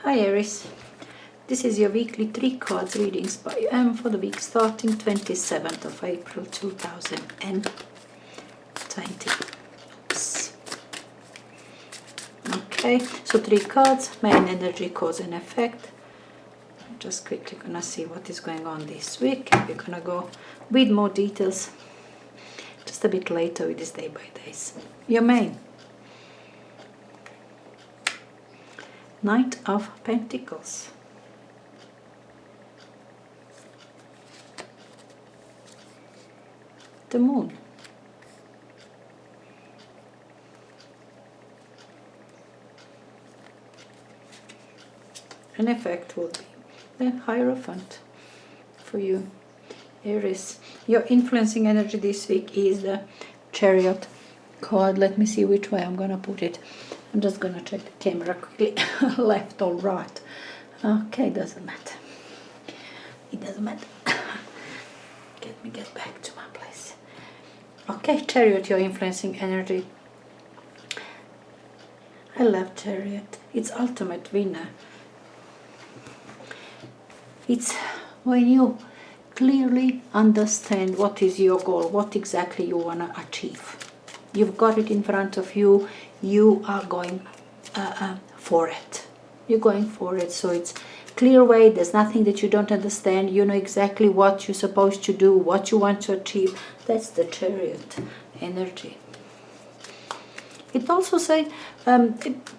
Hi Aries, this is your weekly 3 cards readings by M for the week starting 27th of April 2020. Oops. Okay, so 3 cards, main energy, cause and effect. I'm just quickly gonna see what is going on this week. We're gonna go with more details just a bit later with this day by days. Your main. Knight of Pentacles. The Moon. An effect will be the Hierophant for you, Aries. Your influencing energy this week is the Chariot card. Let me see which way I'm gonna put it. I'm just gonna check the camera quickly, left or right. Okay, doesn't matter. It doesn't matter. Let me get back to my place. Okay, Chariot, your influencing energy. I love Chariot. It's ultimate winner. It's when you clearly understand what is your goal, what exactly you want to achieve. You've got it in front of you. You are going for it. You're going for it. So it's clear way. There's nothing that you don't understand. You know exactly what you're supposed to do, what you want to achieve. That's the Chariot energy. It also say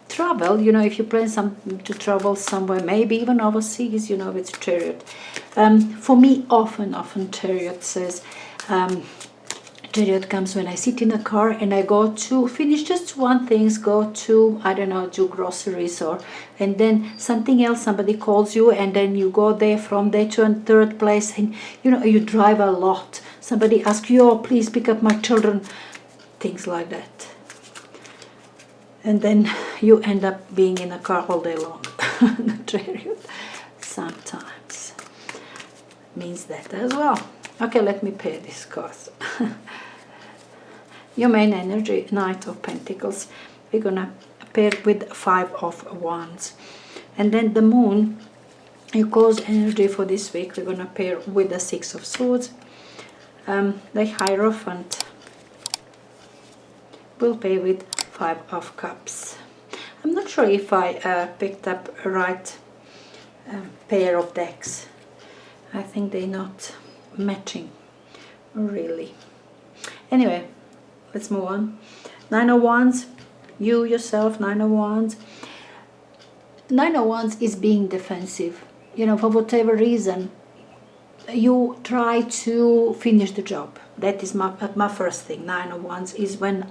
travel, you know, if you plan to travel somewhere, maybe even overseas, you know, it's Chariot. For me, often Chariot says, Chariot comes when I sit in a car and I go to finish just one thing, go to, I don't know, do groceries and then something else, somebody calls you and then you go there from there to a third place and, you know, you drive a lot. Somebody asks you, oh, please pick up my children, things like that. And then you end up being in a car all day long. The Chariot sometimes means that as well. Okay, let me pair these cards. Your main energy, Knight of Pentacles. We're gonna pair with 5 of Wands. And then the Moon, your cause energy for this week, we're gonna pair with the 6 of Swords. The Hierophant will pair with 5 of Cups. I'm not sure if I picked up a right pair of decks. I think they're not matching, really. Anyway, let's move on. 9 of Wands, you yourself, 9 of Wands. 9 of Wands is being defensive. You know, for whatever reason, you try to finish the job. That is my first thing. 9 of Wands is when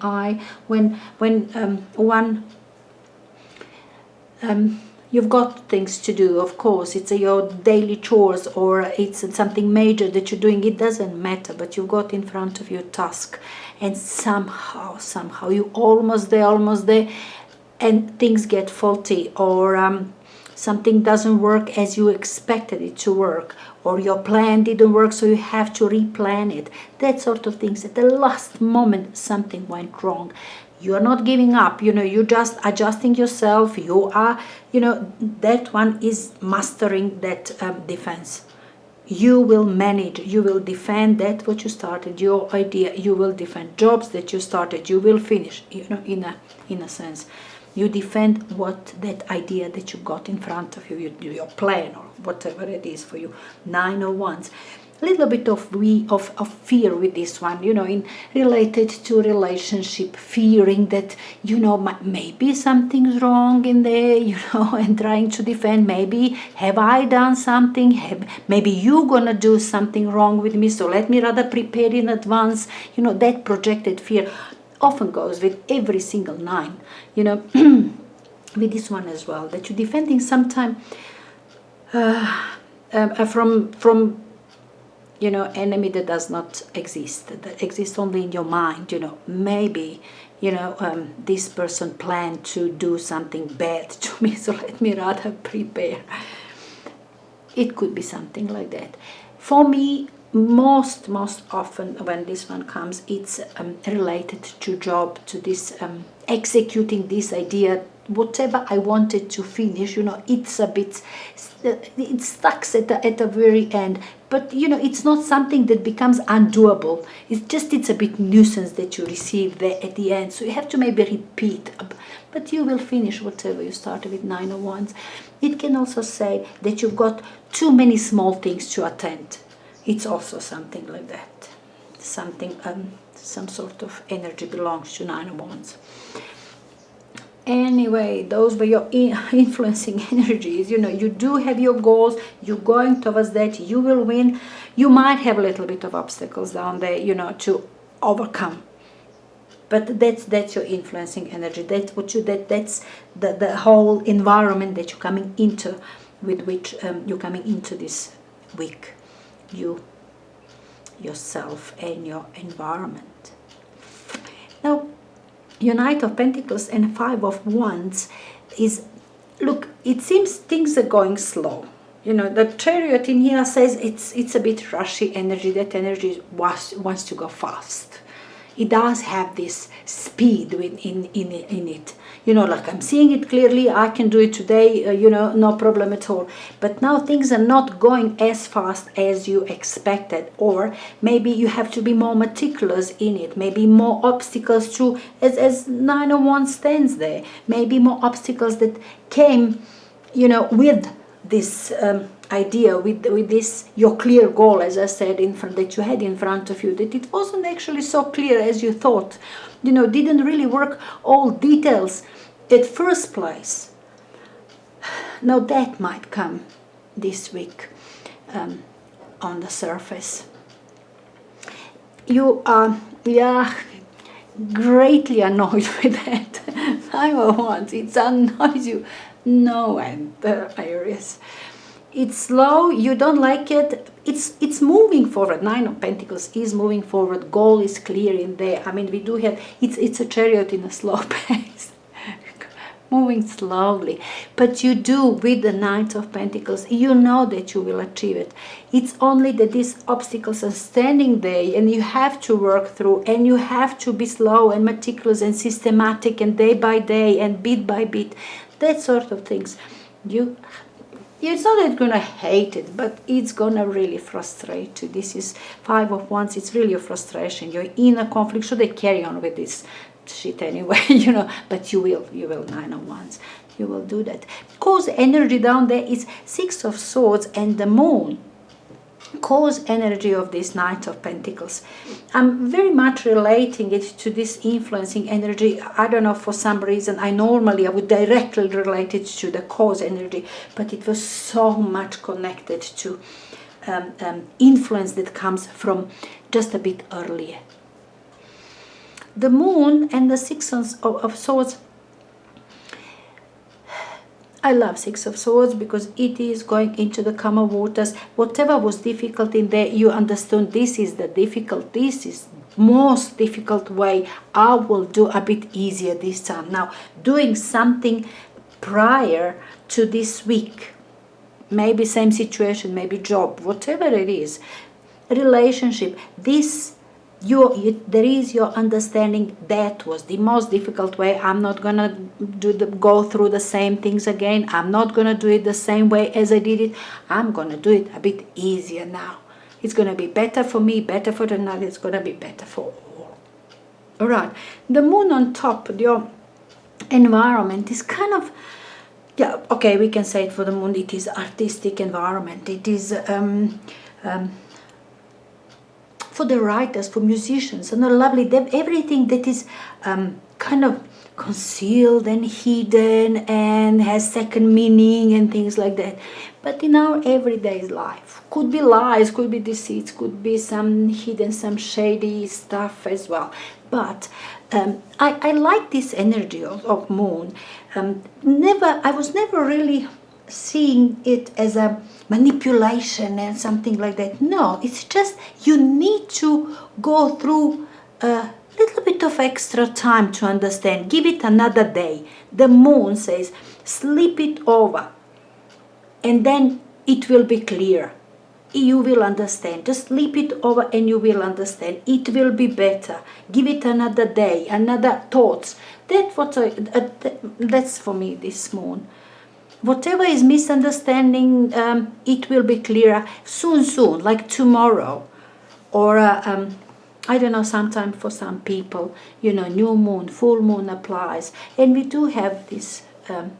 you've got things to do. Of course, it's your daily chores or it's something major that you're doing. It doesn't matter, but you've got in front of you a task, and somehow you almost there, and things get faulty or something doesn't work as you expected it to work, or your plan didn't work, so you have to replan it. That sort of things. At the last moment, something went wrong. You're not giving up, you know, you're just adjusting yourself. You are, you know, that one is mastering that defense. You will manage, you will defend that what you started, your idea, you will defend jobs that you started, you will finish, you know, in a sense. You defend what that idea that you got in front of you, your plan or whatever it is for you. 9 of Wands. A little bit of fear with this one, you know, in related to relationship, fearing that, you know, maybe something's wrong in there, you know, and trying to defend. Maybe have I done something? Maybe you gonna do something wrong with me, so let me rather prepare in advance. You know, that projected fear often goes with every single 9, you know. With this one as well, that you're defending sometime from you know, enemy that does not exist, that exists only in your mind. You know, maybe, you know, this person planned to do something bad to me, so let me rather prepare. It could be something like that. For me, most often when this one comes, it's related to job, to this executing this idea whatever I wanted to finish, it's a bit, it stucks at the very end. But, it's not something that becomes undoable. It's a bit nuisance that you receive there at the end. So you have to maybe repeat. But you will finish whatever you started with Nine of Wands. It can also say that you've got too many small things to attend. It's also something like that. Some sort of energy belongs to Nine of Wands. Anyway, those were your influencing energies. You do have your goals. You're going towards that. You will win. You might have a little bit of obstacles down there, to overcome. But that's your influencing energy. That's the whole environment that you're coming into, with which you're coming into this week. You, yourself, and your environment. Now, your Knight of Pentacles and Five of Wands is, look, it seems things are going slow. The Chariot in here says it's a bit rushy energy. That energy wants to go fast. It does have this speed in it. Like I'm seeing it clearly, I can do it today, no problem at all. But now things are not going as fast as you expected, or maybe you have to be more meticulous in it, maybe more obstacles to, as Nine of Wands stands there, maybe more obstacles that came, with this idea, with this, your clear goal, as I said, that you had in front of you, that it wasn't actually so clear as you thought, didn't really work all details at first place. Now that might come this week on the surface. You are, greatly annoyed with that. Five of Wands, it annoys you no end, Aries. It's slow, you don't like it, it's moving forward. Nine of Pentacles is moving forward, goal is clear in there. I mean, we do have, it's a Chariot in a slow pace, moving slowly. But you do, with the Knight of Pentacles, you know that you will achieve it. It's only that these obstacles are standing there, and you have to work through, and you have to be slow and meticulous and systematic, and day by day and bit by bit, that sort of things. It's not that you're going to hate it, but it's going to really frustrate you. This is Five of Wands. It's really a frustration. You're in a conflict. Should they carry on with this shit anyway, but you will, Nine of Wands. You will do that. Cause energy down there is Six of Swords and the Moon. Cause energy of this Knight of Pentacles. I'm very much relating it to this influencing energy. I don't know, for some reason, I would directly relate it to the cause energy, but it was so much connected to influence that comes from just a bit earlier. The Moon and the Six of Swords. I love Six of Swords because it is going into the calmer waters. Whatever was difficult in there, you understand this is most difficult way. I will do a bit easier this time. Now, doing something prior to this week, maybe same situation, maybe job, whatever it is, relationship, this, there is your understanding that was the most difficult way. I'm not gonna go through the same things again. I'm not gonna do it the same way as I did it. I'm gonna do it a bit easier now. It's gonna be better for me, better for another. It's gonna be better for all. All right. The Moon on top, your environment is kind of, okay, we can say it for the Moon. It is artistic environment. It is for the writers, for musicians, and lovely, everything that is kind of concealed and hidden and has second meaning and things like that. But in our everyday life, could be lies, could be deceits, could be some hidden, some shady stuff as well. But I like this energy of Moon. I was never really seeing it as a manipulation and something like that. No, it's just you need to go through a little bit of extra time to understand. Give it another day. The Moon says sleep it over and then it will be clear. you will understand. Just leap it over and you will understand. It will be better. Give it another day, another thoughts. That's for me this moon. Whatever is misunderstanding, it will be clearer soon, like tomorrow. Or, I don't know, sometime for some people, new moon, full moon applies. And we do have this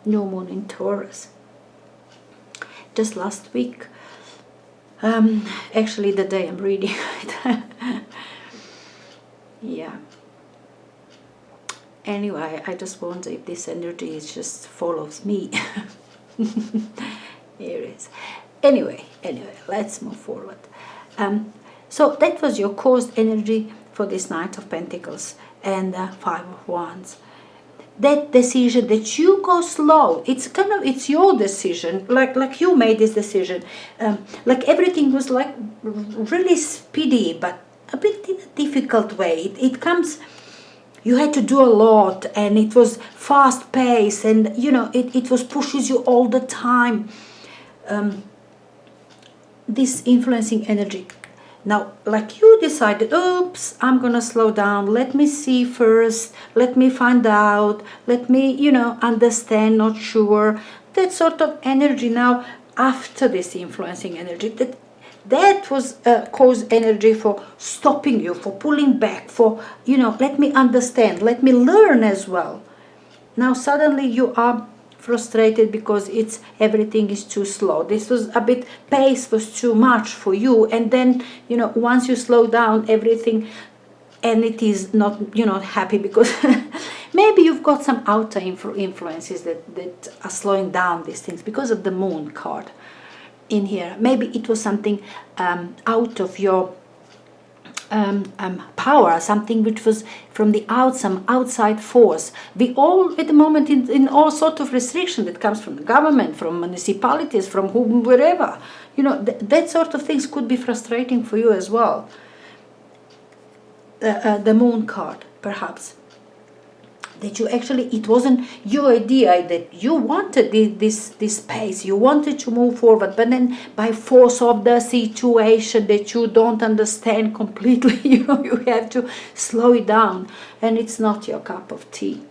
new moon in Taurus. Just last week, actually the day I'm reading it. Yeah. Anyway, I just wonder if this energy just follows me. Aries. Anyway, let's move forward. So that was your caused energy for this Knight of Pentacles and Five of Wands. That decision that you go slow, it's your decision, like you made this decision, like everything was like really speedy, but a bit in a difficult way. It comes, you had to do a lot, and it was fast paced, and it was pushes you all the time. This influencing energy. Now, like you decided, oops, I'm gonna slow down. Let me see first. Let me find out. Let me, understand, not sure. That sort of energy now after this influencing energy. That was cause energy for stopping you, for pulling back, for, let me understand. Let me learn as well. Now suddenly you are frustrated because everything is too slow. This was a bit, pace was too much for you, and then once you slow down everything, and it is not, you're not happy because maybe you've got some outer influences that are slowing down these things because of the moon card in here. Maybe it was something out of your power, something which was from the some outside force. We all at the moment in all sort of restriction that comes from the government, from municipalities, from wherever. That sort of things could be frustrating for you as well. The moon card, perhaps. That you actually, it wasn't your idea, that you wanted this space, you wanted to move forward, but then by force of the situation that you don't understand completely, you have to slow it down, and it's not your cup of tea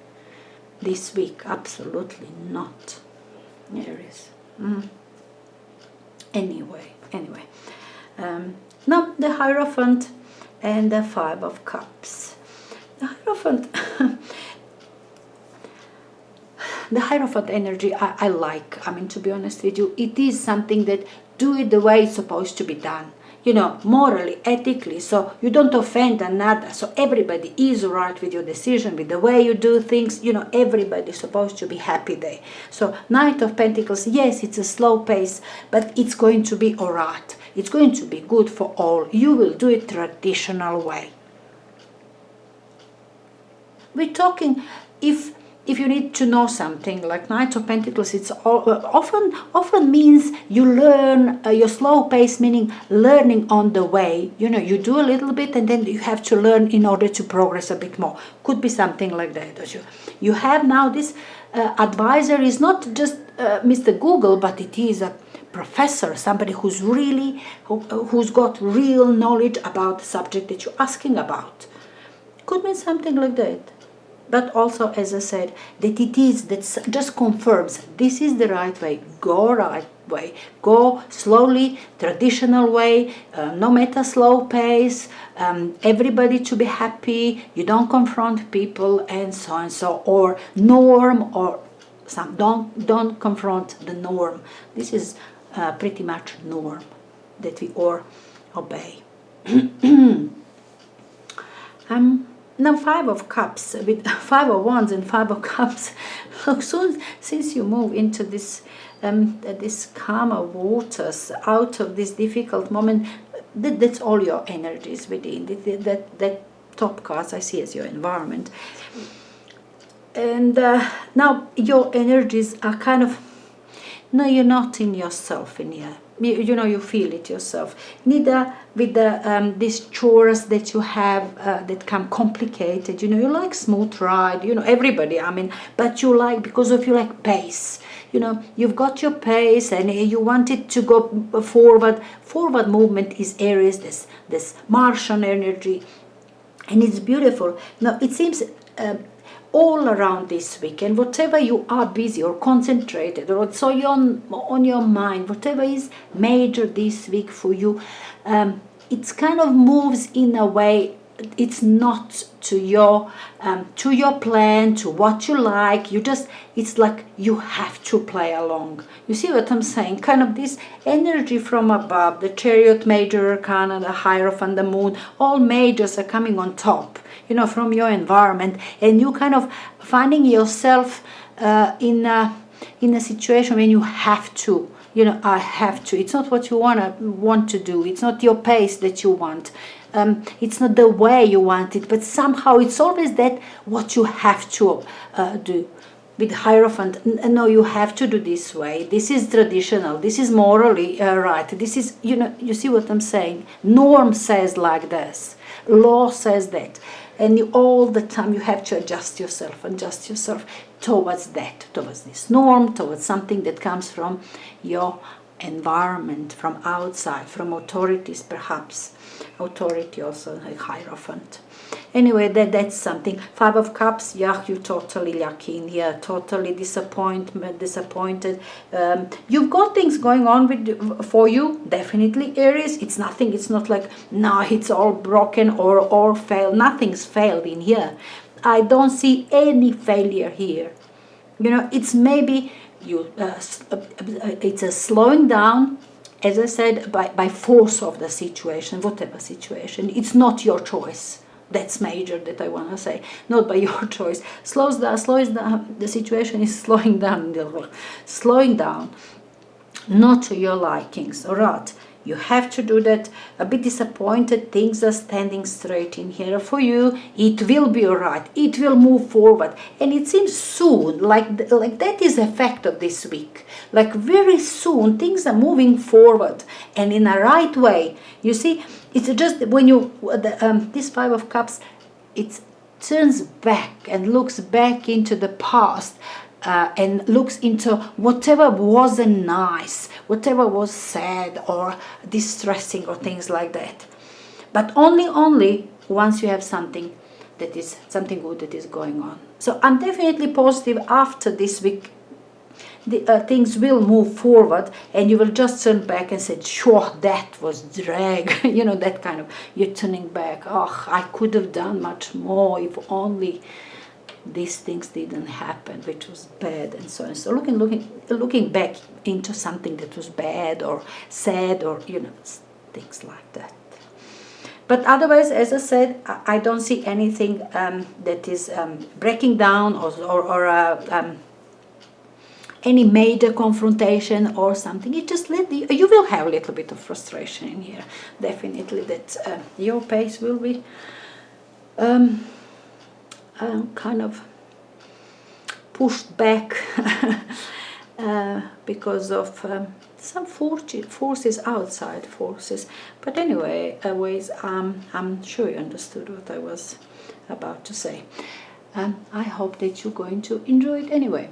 this week, absolutely not, Aries. Anyway, now the Hierophant and the Five of Cups. The Hierophant. The Hierophant energy I like. I mean, to be honest with you, it is something that do it the way it's supposed to be done. Morally, ethically, so you don't offend another. So everybody is right with your decision, with the way you do things. Everybody's supposed to be happy there. So Knight of Pentacles, yes, it's a slow pace, but it's going to be all right. It's going to be good for all. You will do it traditional way. We're talking, if you need to know something, like Knight of Pentacles, it's often means you learn your slow pace, meaning learning on the way. You do a little bit, and then you have to learn in order to progress a bit more. Could be something like that. You have now this advisor is not just Mr. Google, but it is a professor, somebody who's got real knowledge about the subject that you're asking about. Could mean something like that. But also, as I said, that just confirms this is the right way. Go right way. Go slowly, traditional way, no matter slow pace, everybody to be happy, you don't confront people, and so, or norm, or some, don't confront the norm. This is pretty much norm that we all obey. Now, Five of Cups, with Five of Wands and Five of Cups, look, soon, since you move into this calmer waters, out of this difficult moment, that's all your energies within. That top cards I see as your environment. And now your energies are kind of, no, you're not in yourself in here. you know, you feel it yourself. Neither with the these chores that you have that come complicated. You know, you like smooth ride. You know, everybody. I mean, but you like, because of you like pace. You know, you've got your pace and you want it to go forward. Forward movement is Aries. This Martian energy, and it's beautiful. Now it seems. All around this weekend, whatever you are busy or concentrated, or so you're on your mind, whatever is major this week for you, it's kind of moves in a way. It's not to your plan, to what you like. You just, it's like you have to play along. You see what I'm saying? Kind of this energy from above, the Chariot, Major Arcana, the Hierophant, the Moon, all majors are coming on top, you know, from your environment, and you kind of finding yourself in a situation when you have to. You know, I have to. It's not what you want to do. It's not your pace that you want. It's not the way you want it, but somehow it's always that what you have to do. With Hierophant, no, you have to do this way. This is traditional. This is morally right. This is, you know, you see what I'm saying? Norm says like this. Law says that. And you, all the time you have to adjust yourself towards that, towards this norm, towards something that comes from your environment, from outside, from authorities perhaps. Authority also, a Hierophant. Anyway, that's something. Five of Cups, yeah, you totally lucky in here, totally disappointed. You've got things going on for you, definitely, Aries. It's nothing, it's not like, no, it's all broken or failed. Nothing's failed in here. I don't see any failure here. You know, it's maybe you. It's a slowing down, as I said, by force of the situation, whatever situation. It's not your choice. That's major that I want to say. Not by your choice. Slows down. The situation is slowing down. Slowing down. Not to your likings. All right. You have to do that. A bit disappointed. Things are standing straight in here for you. It will be all right. It will move forward. And it seems soon, like that is the effect of this week. Like very soon, things are moving forward and in a right way. You see, it's just when you, this Five of Cups, it turns back and looks back into the past. And looks into whatever wasn't nice, whatever was sad or distressing or things like that. But only once you have something that is something good that is going on. So I'm definitely positive after this week. Things will move forward and you will just turn back and say, sure, that was drag. You know, that kind of, you're turning back. Oh, I could have done much more if only these things didn't happen, which was bad, and so on. So looking back into something that was bad or sad, or you know, things like that. But otherwise, as I said, I don't see anything that is breaking down or any major confrontation or something. It just you will have a little bit of frustration in here. Definitely, that your pace will be kind of pushed back because of some forces, outside forces. But anyway, I'm sure you understood what I was about to say. I hope that you're going to enjoy it anyway.